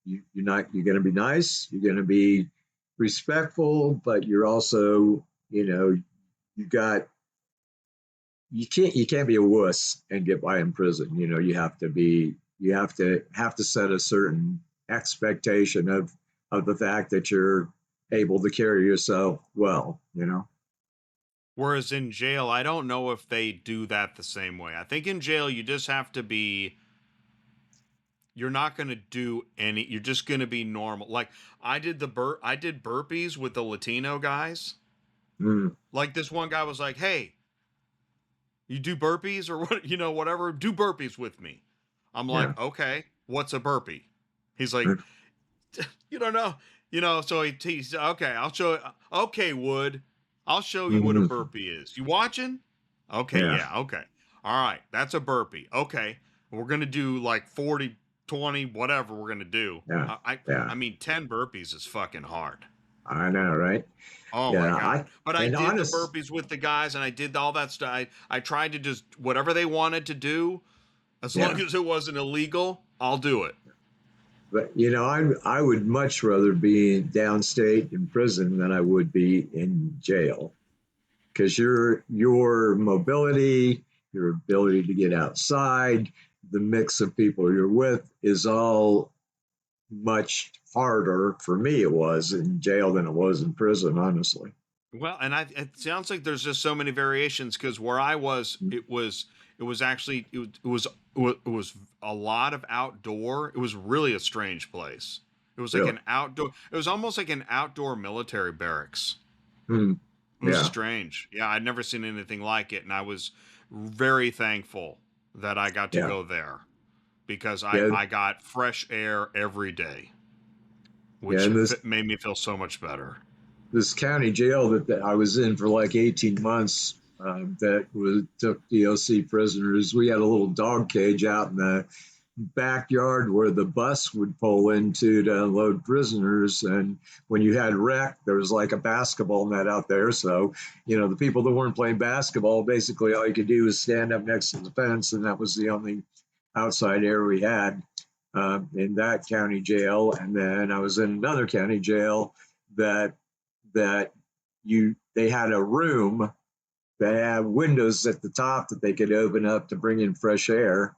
you're going to be nice, you're going to be respectful, but you're also you got you can't be a wuss and get by in prison. You have to set a certain expectation of the fact that you're able to carry yourself well. Whereas in jail, I don't know if they do that the same way. I think in jail, you just have to be, you're not going to do any, you're just going to be normal. Like I did burpees with the Latino guys. Mm, Like this one guy was like, "Hey, you do burpees or what, whatever, do burpees with me." I'm yeah. like, "Okay, what's a burpee?" He's like, "You don't know." So he's okay, I'll show you. Okay, Wood, I'll show you what a Mm, burpee is. You watching? Okay, yeah, yeah, okay. All right, that's a burpee. Okay. We're going to do like 40, 20, whatever we're going to do. yeah, yeah. I mean 10 burpees is fucking hard. I know, right? Oh my Yeah, god! I But I and did the honest, burpees with the guys, and I did all that stuff. I tried to just whatever they wanted to do, as long yeah. as it wasn't illegal, I'll do it. But I would much rather be downstate in prison than I would be in jail because your mobility, your ability to get outside, the mix of people you're with is all much harder for me. It was in jail than it was in prison, honestly. Well, and it sounds like there's just so many variations because where I was, it was actually it was a lot of outdoor. It was really a strange place. It was like Really. an outdoor. It was almost like an outdoor military barracks. Hmm. It was Yeah. strange. Yeah, I'd never seen anything like it, and I was very thankful that I got to Yeah. go there because Yeah. I got fresh air every day, Yeah. which And made me feel so much better. this county jail that I was in for like 18 months that took DOC prisoners. We had a little dog cage out in the backyard where the bus would pull into to unload prisoners. And when you had rec, there was like a basketball net out there. So, the people that weren't playing basketball, basically all you could do was stand up next to the fence, and that was the only outside air we had in that county jail. And then I was in another county jail that that they had a room that had windows at the top that they could open up to bring in fresh air,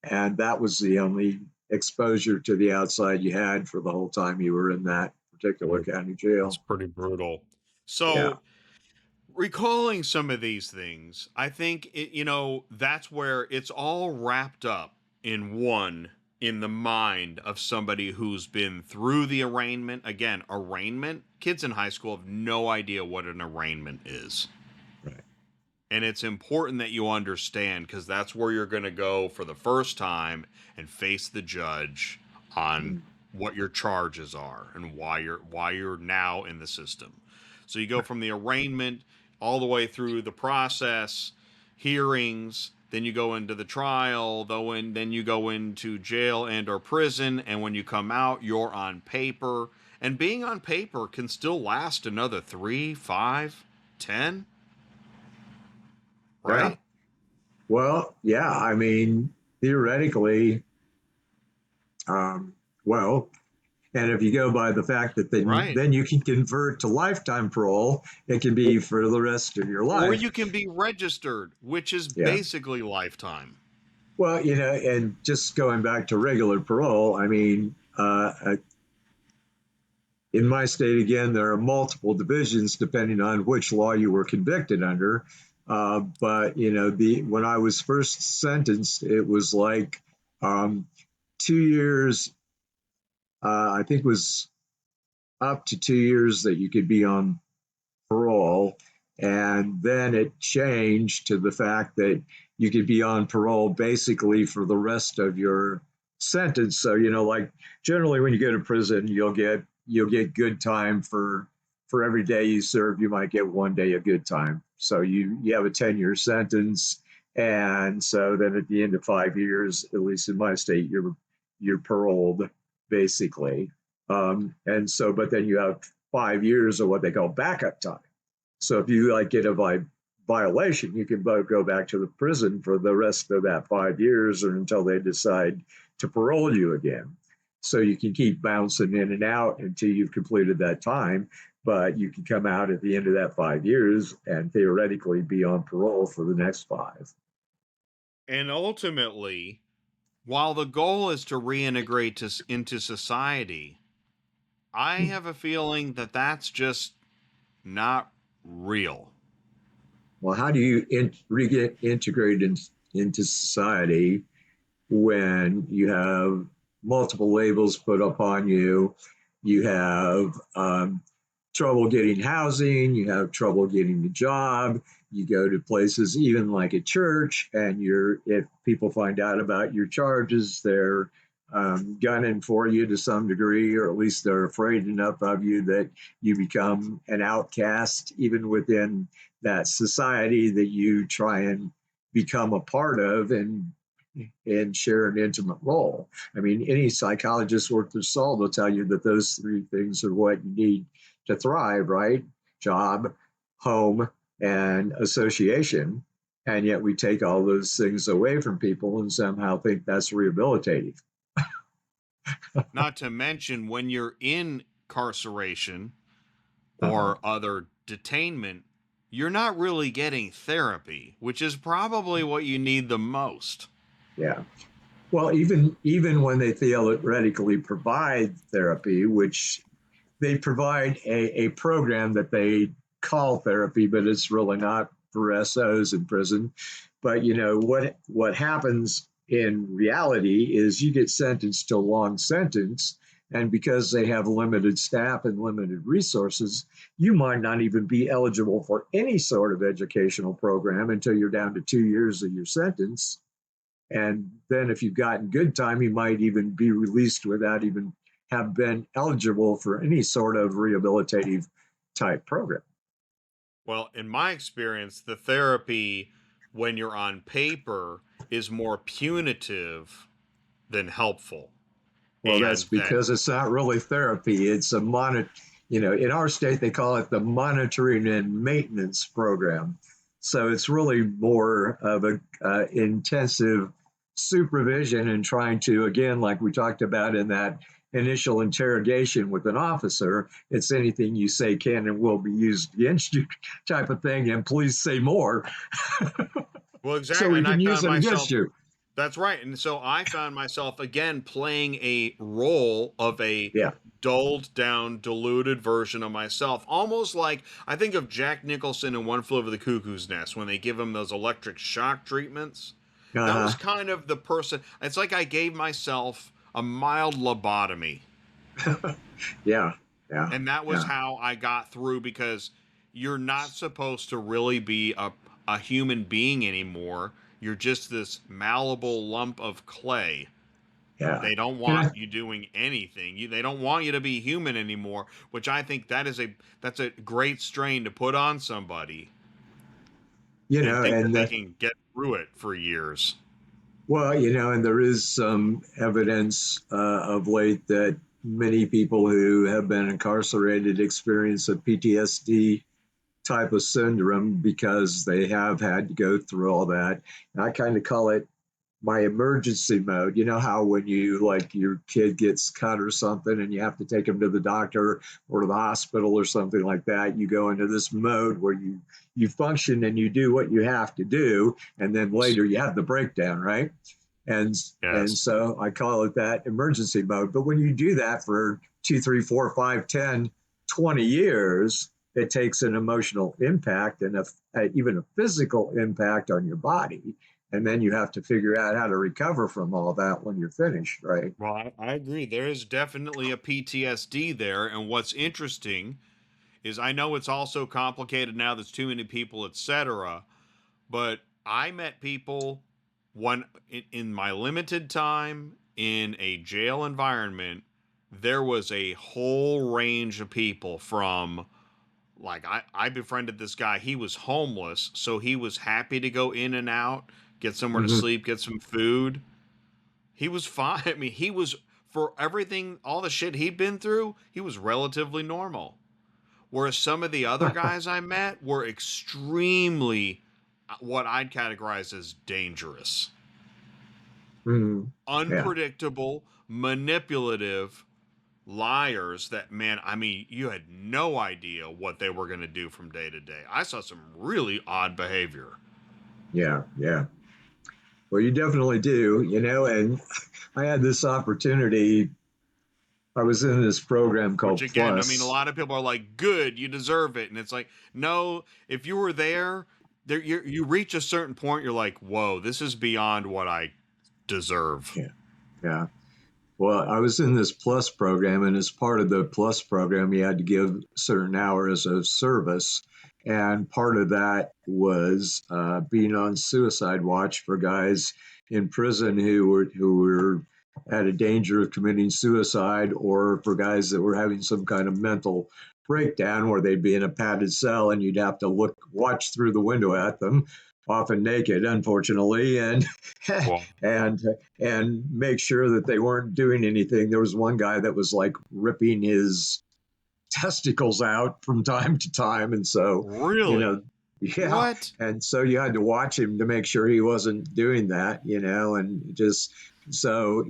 and that was the only exposure to the outside you had for the whole time you were in that particular county That's jail. pretty brutal. Yeah. So, recalling some of these things, I think that's where it's all wrapped up in one in the mind of somebody who's been through the arraignment. Again, arraignment, kids in high school have no idea what an arraignment is. Right. And it's important that you understand because that's where you're going to go for the first time and face the judge on Mm. what your charges are and why you're now in the system. So you go from the arraignment all the way through the process, hearings, then you go into the trial, then you go into jail and or prison, and when you come out, you're on paper. And being on paper can still last another 3, 5, 10, Yeah. right? Well, yeah. I mean, theoretically, um, well, and if you go by the fact that Right. then you can convert to lifetime parole, it can be for the rest of your Or life. you can be registered, which is Yeah. basically lifetime. Well, and just going back to regular parole, I mean, in my state, again, there are multiple divisions depending on which law you were convicted under. But the when I was first sentenced, it was like 2 years. I think it was up to 2 years that you could be on parole. And then it changed to the fact that you could be on parole basically for the rest of your sentence. So, like generally when you go to prison, you'll get good time for every day you serve, you might get 1 day of good time. So you have a 10-year sentence. And so then at the end of 5 years, at least in my state, you're paroled basically. And so, but then you have 5 years of what they call backup time. So if you like get a violation, you can go back to the prison for the rest of that 5 years or until they decide to parole you again. So you can keep bouncing in and out until you've completed that time, but you can come out at the end of that 5 years and theoretically be on parole for the next five. And ultimately, while the goal is to reintegrate into society, I have a feeling that that's just not real. Well, how do you get integrated into society when you have multiple labels put upon you? You have trouble getting housing, you have trouble getting a job, you go to places even like a church, and if people find out about your charges, they're gunning for you to some degree, or at least they're afraid enough of you that you become an outcast even within that society that you try and become a part of and share an intimate role. I mean, any psychologist worth their salt will tell you that those three things are what you need to thrive, right? Job, home, and association. And yet we take all those things away from people and somehow think that's rehabilitative. Not to mention when you're in incarceration Uh-huh. or other detainment, you're not really getting therapy, which is probably what you need the most. Yeah. Well, even when they theoretically provide therapy, which they provide a program that they call therapy, but it's really not for SOs in prison. But what happens in reality is you get sentenced to a long sentence, and because they have limited staff and limited resources, you might not even be eligible for any sort of educational program until you're down to 2 years of your sentence. And then if you've gotten good time, you might even be released without even have been eligible for any sort of rehabilitative type program. Well, in my experience, the therapy when you're on paper is more punitive than helpful. Well, that's And that because it's not really therapy. It's a in our state, they call it the monitoring and maintenance program. So it's really more of a intensive supervision and trying to, again, like we talked about in that initial interrogation with an officer, it's anything you say can and will be used against you type of thing. And please say more well, so exactly. we And I can use found it against myself you. That's right. And so I found myself again playing a role of a Yeah. dulled down, diluted version of myself. Almost like I think of Jack Nicholson in One Flew Over the Cuckoo's Nest when they give him those electric shock treatments. That was Uh-huh. kind of the person. It's like I gave myself a mild lobotomy. Yeah. Yeah. And that was Yeah. how I got through because you're not supposed to really be a human being anymore. You're just this malleable lump of clay. Yeah. They don't And want you doing anything. They don't want you to be human anymore, which I think that's a great strain to put on somebody and think that and they can get through it for years. well, and there is some evidence of late that many people who have been incarcerated experience a PTSD type of syndrome because they have had to go through all that. And I kind of call it my emergency mode. You know how when you like your kid gets cut or something and you have to take them to the doctor or to the hospital or something like that, you go into this mode where you function and you do what you have to do, and then later you have the breakdown, right? and and Yes. so I call it that emergency mode. But when you do that for 2, 3, 4, 5, 10, 20 years, it takes an emotional impact and even a physical impact on your body, and then you have to figure out how to recover from all that when you're finished, right? Well, I agree. There is definitely a PTSD there. And what's interesting is I know it's also complicated now, there's too many people, etc. But I met people one in my limited time in a jail environment. There was a whole range of people from like I befriended this guy. He was homeless, so he was happy to go in and out, get somewhere to Mm-hmm. sleep, get some food. He was fine. I mean, he was for everything, all the shit he'd been through, he was relatively normal. Whereas some of the other guys I met were extremely what I'd categorize as dangerous, Mm-hmm. Yeah. unpredictable, manipulative liars that, man, I mean, you had no idea what they were going to do from day to day. I saw some really odd behavior, Yeah. Yeah. Well, you definitely do, and I had this opportunity. I was in this program which called again, I mean, a Plus. lot of people are like, good, you deserve it. And it's like, no, if you were there you reach a certain point, you're like, whoa, this is beyond what I deserve. Yeah. Yeah. Well, I was in this Plus program, and as part of the Plus program, you had to give certain hours of service. And part of that was being on suicide watch for guys in prison who were at a danger of committing suicide, or for guys that were having some kind of mental breakdown where they'd be in a padded cell and you'd have to watch through the window at them, often naked, unfortunately, and Well, and and make sure that they weren't doing anything. There was one guy that was like ripping his testicles out from time to time. And so, you know, really? yeah. What? And so you had to watch him to make sure he wasn't doing that, and just so,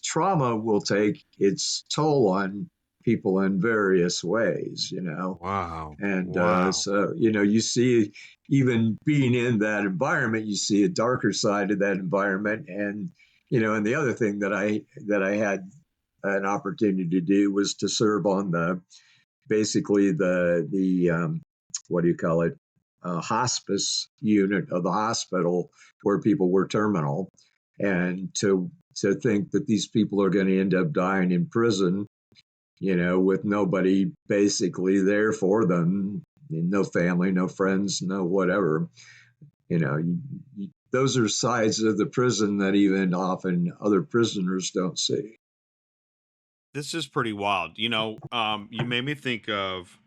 trauma will take its toll on people in various ways. Wow. And Wow. so, you see, even being in that environment, you see a darker side of that environment. And the other thing that I had an opportunity to do was to serve on the basically the what do you call it, hospice unit of the hospital where people were terminal, and to think that these people are going to end up dying in prison, with nobody basically there for them, no family, no friends, no whatever. Those are sides of the prison that even often other prisoners don't see. This is pretty wild. You made me think of,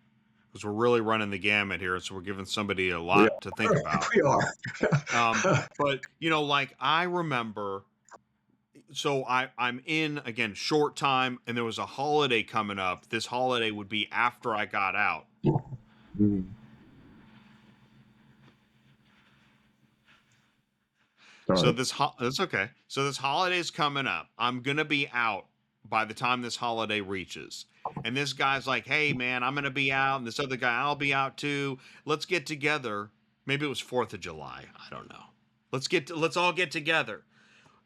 because we're really running the gamut here, so we're giving somebody a We lot to think are. about. We are. But like I remember, so I'm in again short time, and there was a holiday coming up. This holiday would be after I got out. Mm, So sorry. that's okay. So this holiday's coming up. I'm gonna be out by the time this holiday reaches. And this guy's like, "Hey man, I'm gonna be out," and this other guy, "I'll be out too. Let's get together." Maybe it was 4th of July. I don't know. Let's all get together.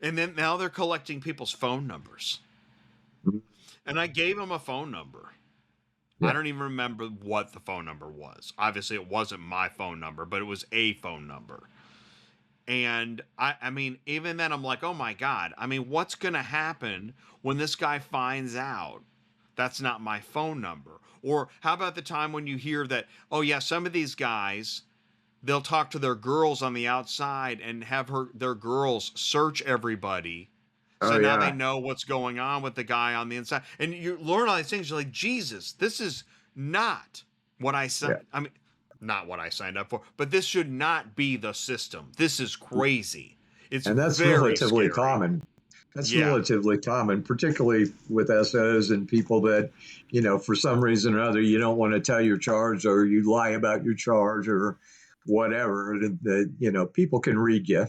And then now they're collecting people's phone numbers. Mm, And I gave him a phone number. I yeah. don't even remember what the phone number was. Obviously, it wasn't my phone number, but it was a phone number. And I mean, even then, I'm like, oh my God. I mean, what's going to happen when this guy finds out that's not my phone number? Or how about the time when you hear that, oh yeah, some of these guys, they'll talk to their girls on the outside and have their girls search everybody Oh So now they yeah, know what's going on with the guy on the inside. And you learn all these things. You're like, Jesus, this is not what I yeah. signed. I mean, not what I signed up for, but this should not be the system. This is crazy. It's And that's very relatively scary. common. That's Yeah. relatively common, particularly with SOs and people that, for some reason or other, you don't want to tell your charge or you lie about your charge or whatever. People can read you.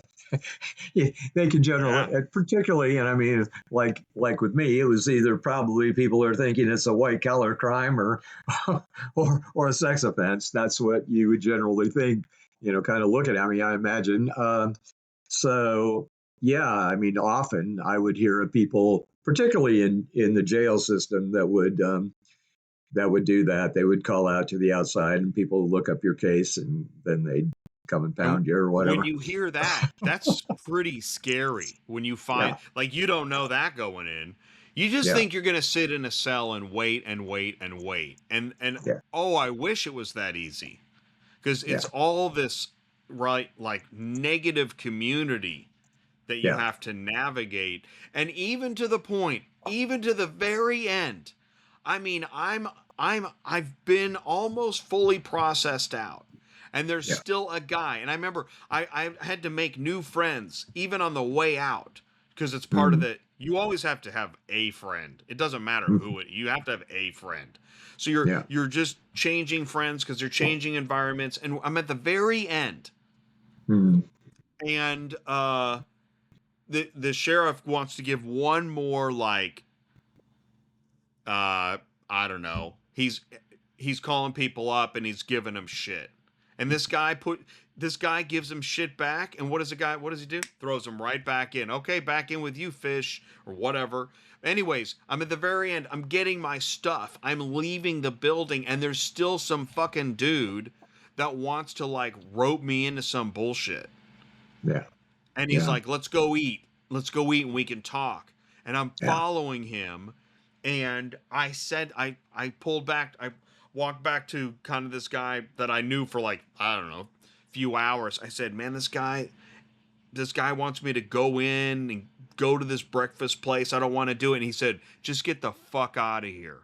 They can Yeah. generally, particularly, and I mean, like with me, it was either probably people are thinking it's a white collar crime or, or a sex offense. That's what you would generally think. Kind of look at me, I imagine. So yeah, I mean, often I would hear of people, particularly in the jail system, that would do that. They would call out to the outside, and people would look up your case, and then they'd come and And pound you or when whatever. you hear that, that's pretty scary when you find, Yeah, like, you don't know that going in. You just yeah, think you're going to sit in a cell and wait and wait and wait. And yeah, oh, I wish it was that easy. Because yeah, it's all this, right, like, negative community that you yeah, have to navigate. And even to the point, even to the very end, I mean, I've been almost fully processed out. And there's yeah. still a guy. And I remember I had to make new friends even on the way out, because it's part of Mm, the, you always have to have a friend. It doesn't matter mm, who it, you have to have a friend. So you're yeah, you're just changing friends because you're changing environments. And I'm at the very end, mm, and the sheriff wants to give one more, like, uh I don't know. He's calling people up and he's giving them shit. And this guy gives him shit back, and what does he do? Throws him right back in. Okay, back in with you, fish, or whatever. Anyways, I'm at the very end. I'm getting my stuff. I'm leaving the building, and there's still some fucking dude that wants to, like, rope me into some bullshit. yeah, And he's yeah, like, let's go eat. Let's go eat and we can talk. And I'm yeah, following him. And I said, I pulled back. I walked back to kind of this guy that I knew for, like, I don't know, a few hours. I said, man, this guy wants me to go in and go to this breakfast place. I don't want to do it. And he said, just get the fuck out of here.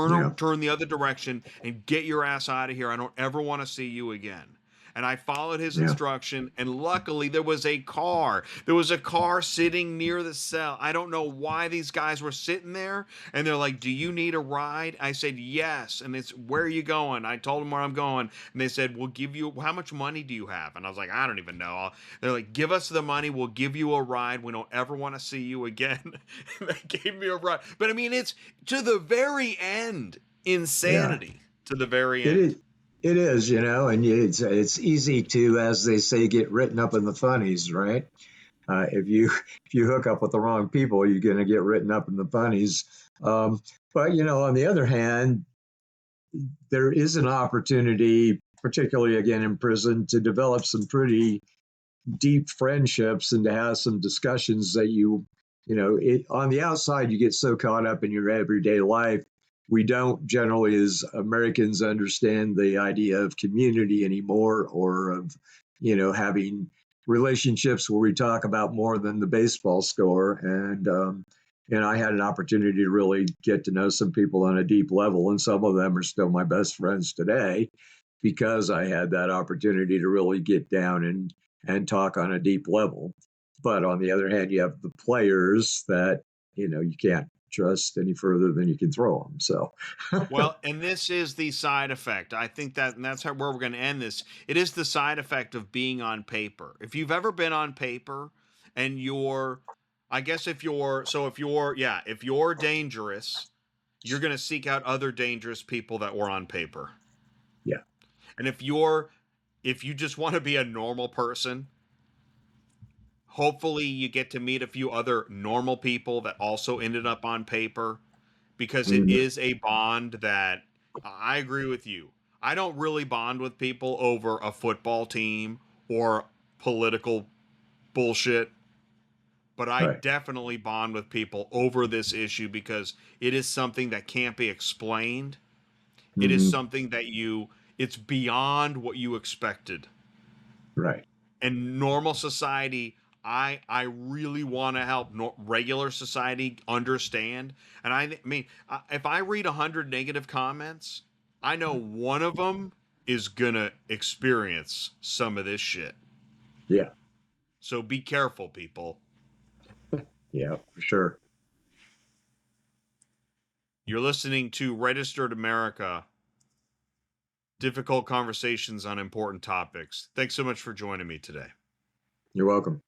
yeah, Turn the other direction and get your ass out of here. I don't ever want to see you again. And I followed his yeah, instruction, and luckily there was a car. There was a car sitting near the cell. I don't know why these guys were sitting there, and they're like, "Do you need a ride?" I said, "Yes." And it's, "Where are you going?" I told them where I'm going, and they said, "We'll give you, how much money do you have?" And I was like, "I don't even know." They're like, "Give us the money, we'll give you a ride. We don't ever want to see you again." And they gave me a ride. But I mean, it's to the very end, yeah. insanity to the very It end. is. It is, and it's easy to, as they say, get written up in the funnies, right? If you hook up with the wrong people, you're going to get written up in the funnies. But on the other hand, there is an opportunity, particularly again in prison, to develop some pretty deep friendships and to have some discussions that on the outside you get so caught up in your everyday life. We don't generally, as Americans, understand the idea of community anymore, or of having relationships where we talk about more than the baseball score. And I had an opportunity to really get to know some people on a deep level, and some of them are still my best friends today because I had that opportunity to really get down and talk on a deep level. But on the other hand, you have the players that you can't trust any further than you can throw them. So Well, and this is the side effect. I think that, and that's where we're going to end this. It is the side effect of being on paper. If you've ever been on paper and I guess if you're dangerous, you're going to seek out other dangerous people that were on paper. yeah, And if you just want to be a normal person, hopefully you get to meet a few other normal people that also ended up on paper, because it mm, is a bond that, I agree with you. I don't really bond with people over a football team or political bullshit, but I right, definitely bond with people over this issue because it is something that can't be explained. It is mm, something that it's beyond what you expected. right, And normal society, I really want to help regular society understand. And I mean, if I read 100 negative comments, I know one of them is gonna experience some of this shit. Yeah, So be careful, people. yeah, for sure. You're listening to Registered America, difficult conversations on important topics. Thanks so much for joining me today. You're welcome.